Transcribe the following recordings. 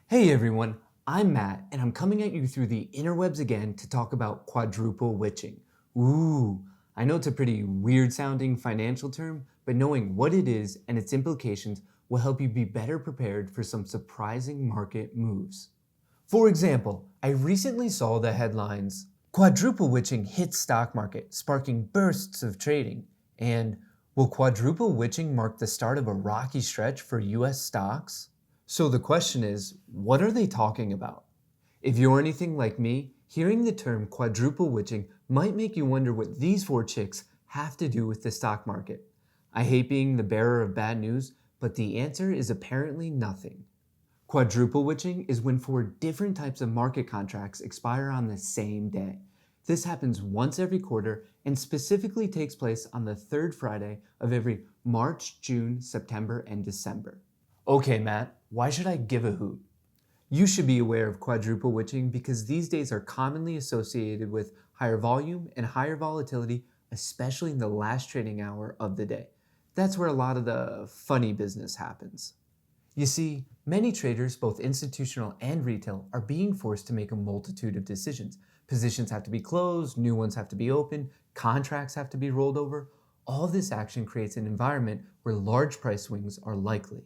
Hey everyone, I'm Matt, and I'm coming at you through the interwebs again to talk about quadruple witching. Ooh, I know it's a pretty weird sounding financial term, but knowing what it is and its implications will help you be better prepared for some surprising market moves. For example, I recently saw the headlines, Quadruple witching hits stock market, sparking bursts of trading, and will quadruple witching mark the start of a rocky stretch for US stocks? So the question is, what are they talking about? If you're anything like me, hearing the term quadruple witching might make you wonder what these four chicks have to do with the stock market. I hate being the bearer of bad news, but the answer is apparently nothing. Quadruple witching is when four different types of market contracts expire on the same day. This happens once every quarter and specifically takes place on the third Friday of every March, June, September, and December. Okay, Matt, why should I give a hoot? You should be aware of quadruple witching because these days are commonly associated with higher volume and higher volatility, especially in the last trading hour of the day. That's where a lot of the funny business happens. You see, many traders, both institutional and retail, are being forced to make a multitude of decisions. Positions have to be closed, new ones have to be opened, contracts have to be rolled over. All this action creates an environment where large price swings are likely.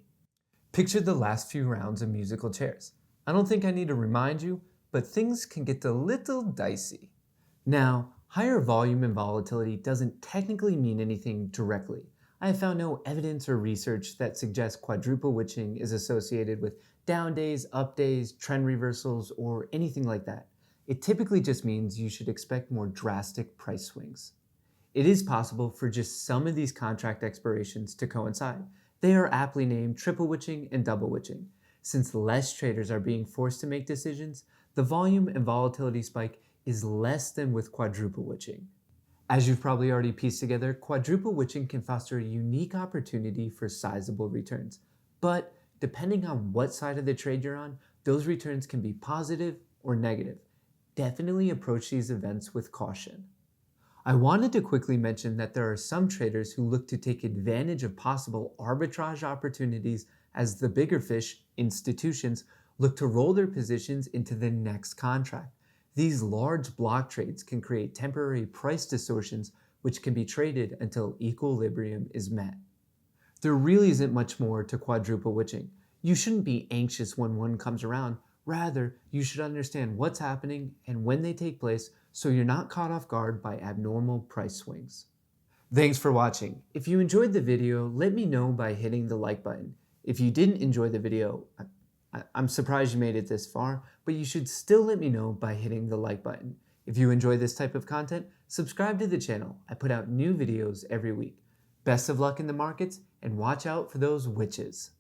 Picture the last few rounds of musical chairs. I don't think I need to remind you, but things can get a little dicey. Now, higher volume and volatility doesn't technically mean anything directly. I have found no evidence or research that suggests quadruple witching is associated with down days, up days, trend reversals, or anything like that. It typically just means you should expect more drastic price swings. It is possible for just some of these contract expirations to coincide. They are aptly named triple witching and double witching. Since less traders are being forced to make decisions, the volume and volatility spike is less than with quadruple witching. As you've probably already pieced together, quadruple witching can foster a unique opportunity for sizable returns. But depending on what side of the trade you're on, those returns can be positive or negative. Definitely approach these events with caution. I wanted to quickly mention that there are some traders who look to take advantage of possible arbitrage opportunities as the bigger fish, institutions, look to roll their positions into the next contract. These large block trades can create temporary price distortions which can be traded until equilibrium is met. There really isn't much more to quadruple witching. You shouldn't be anxious when one comes around. Rather, you should understand what's happening and when they take place so you're not caught off guard by abnormal price swings. Thanks for watching. If you enjoyed the video, let me know by hitting the like button. If you didn't enjoy the video, I'm surprised you made it this far, but you should still let me know by hitting the like button. If you enjoy this type of content, subscribe to the channel. I put out new videos every week. Best of luck in the markets, and watch out for those witches.